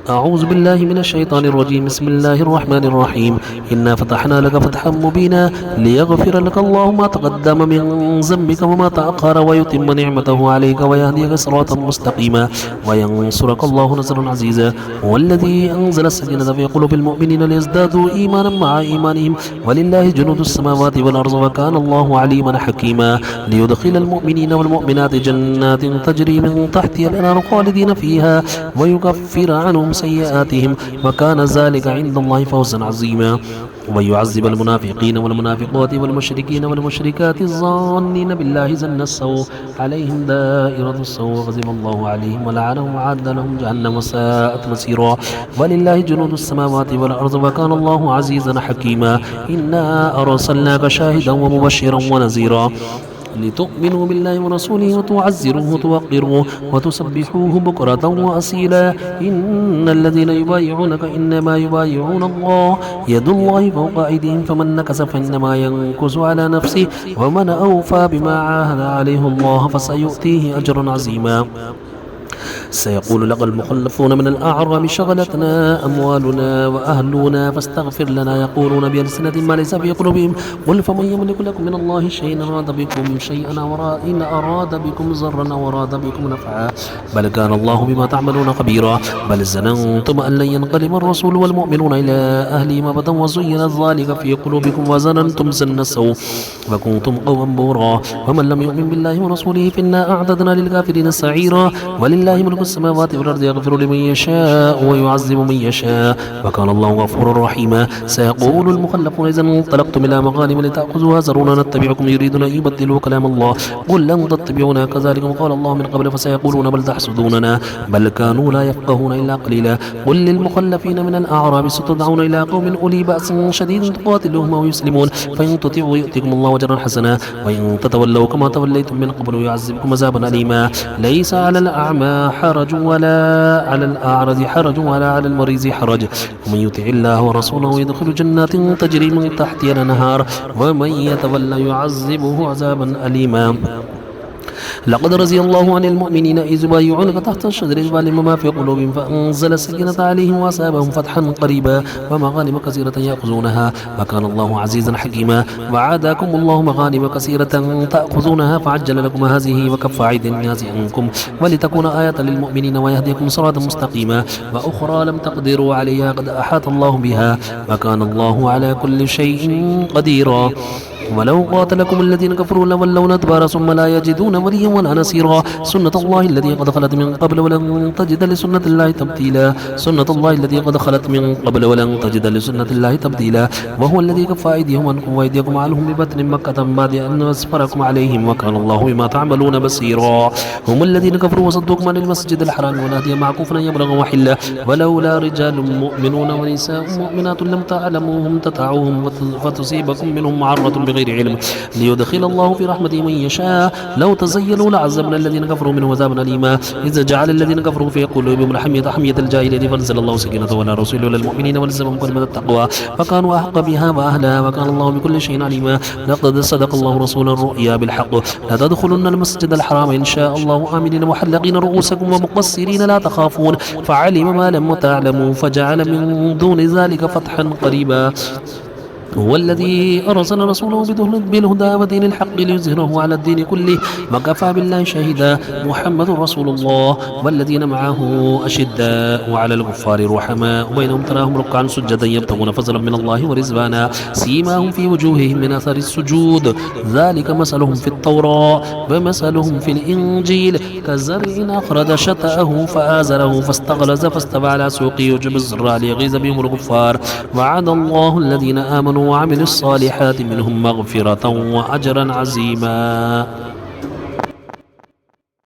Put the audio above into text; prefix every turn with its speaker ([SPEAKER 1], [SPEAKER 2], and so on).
[SPEAKER 1] أعوذ بالله من الشيطان الرجيم. بسم الله الرحمن الرحيم. إنا فتحنا لك فتحا مبينا ليغفر لك الله ما تقدم من ذنبك وما تأخر ويتم نعمته عليك ويهديك صراطا مستقيما وينصرك الله نصرا عزيزا. هو الذي أنزل السكينة في قلوب المؤمنين ليزدادوا إيمانا مع إيمانهم ولله جنود السماوات والأرض وكان الله عليما حكيما. ليدخل المؤمنين والمؤمنات جنات تجري من تحتها الأنهار خالدين فيها ويكفر عنهم سيئاتهم وكان ذلك عند الله فوزا عظيما. ويعذب المنافقين والمنافقات والمشركين والمشركات الظانين بالله ظن السوء عليهم دائرة السوء وغضب الله عليهم ولعنهم وأعد لهم جهنم وساءت مصيرا. ولله جنود السماوات والأرض وكان الله عزيزا حكيما. إنا أرسلناك شاهدا ومبشرا ونذيرا لتؤمنوا بالله ورسوله وتعزروه وتوقروه وتسبحوه بكرة وأصيلا. إن الذين يبايعونك إنما يبايعون الله يد الله فوق أيديهم فمن نكث فإنما ينكث على نفسه ومن أوفى بما عاهد عليه الله فسيؤتيه أجرا عظيما. سيقول لك المخلفون من الأعراب شغلتنا أموالنا وأهلنا فاستغفر لنا يقولون بألسنة ما ليس في قلوبهم قل فمن يملك لكم من الله شيئا أراد بكم شيئا إن أراد بكم ضرا أو أراد بكم نفعا بل كان الله بما تعملون خبيرا. بل ظننتم أن لن ينقلب الرسول والمؤمنون إلى أهلهم أبدا وزين ذلك في قلوبكم وظننتم ظن السوء وكنتم قوما بورا. ومن لم يؤمن بالله ورسوله فإنا أعتدنا للكافرين سعيرا. ولله ملك السماوات والأرض يغفر لمن يشاء ويعذب من يشاء وكان الله غفورا رحيما. سيقول المخلفون إذا انطلقتم إلى مغانم لتأخذوها ذرونا نتبعكم يريدون أن يبدلوا كلام الله قل لن تتبعونا كذلك قال الله من قبل فسيقولون بل تحسدوننا بل كانوا لا يفقهون إلا قليلا. قل للمخلفين من الأعراب ستدعون إلى قوم أولي بأس شديد تقاتلوهم أو يسلمون فإن تطيعوا يؤتكم الله أجرا حسنا وإن تتولوا كما توليتم من قبل يعذبكم عذابا أليما. ليس على الأعمى حرج ولا على الأعرج حرج ولا على المريض حرج ومن يطع الله ورسوله يدخل جنات تجري من تحتها الأنهار ومن يتولى يعذبه عذابا أليما. لقد رضي الله عن المؤمنين إذ يبايعونك تحت الشجرة فعلم ما في قلوبهم فأنزل السكينة عليهم وأصابهم فتحا قريبا ومغانم كثيرة يأخذونها وكان الله عزيزا حكيما. وعادكم الله مغانم كثيرة تأخذونها فعجل لكم هذه وكف أيدي الناس عنكم ولتكون آية للمؤمنين ويهديكم صراطا مستقيما. وأخرى لم تقدروا عليها قد أحاط الله بها وكان الله على كل شيء قديرا. ولو قاتلكم الذين كفروا لولوا الأدبار ثم لا يجدون وليا ولا نصيرا. سنة الله التي قد خلت من قبل ولن تجد لسنة الله تبديلا. سنة الله التي قد خلت من قبل ولن تجد لسنة الله تبديلا. وهو الذي كف أيديهم عنكم وأيديكم عنهم ببطن مكة بعد أن أسفركم عليهم وكان الله بما تعملون بصيرا. هم الذين كفروا وصدوكم عن المسجد الحرام والهدي معكوفا أن يبلغ محله ولولا رجال مؤمنون ونساء مؤمنات لم تعلموهم تطاعوهم فتصيبكم منهم معرة بغير علم ليدخل الله في رحمته من يشاء. لو تزيلوا لعذبنا الذين كفروا منهم عذابا أليما. إذا جعل الذين كفروا في قلوبهم الحمية حمية الجاهلية فأنزل الله سكينته على رسوله وللمؤمنين ولزمهم كلمة التقوى فكانوا أحق بها وأهلها وكان الله بكل شيء عليما. لقد صدق الله رسول الرؤيا بالحق لتدخلن المسجد الحرام إن شاء الله آمنين محلقين رؤوسكم ومقصرين لا تخافون فعلم ما لم تعلموا فجعل من دون ذلك فتحا قريبا. هو الذي أرسل رسوله بالهدى ودين الحق ليظهره على الدين كله وكفى بالله شهيدا. محمد رسول الله والذين معه أشداء على الكفار رحماء بينهم تراهم ركعا سجدا يبتغون فضلا من الله ورضوانا سيماهم في وجوههم من أثر السجود ذلك مثلهم في التوراة ومثلهم في الإنجيل كزرع أخرج شطأه فآزره فاستغلظ فاستوى على سوقه يعجب الزراع ليغيظ بهم الكفار. وعد الله الذين آمنوا وعملوا الصالحات منهم مغفرة وأجرا عظيما.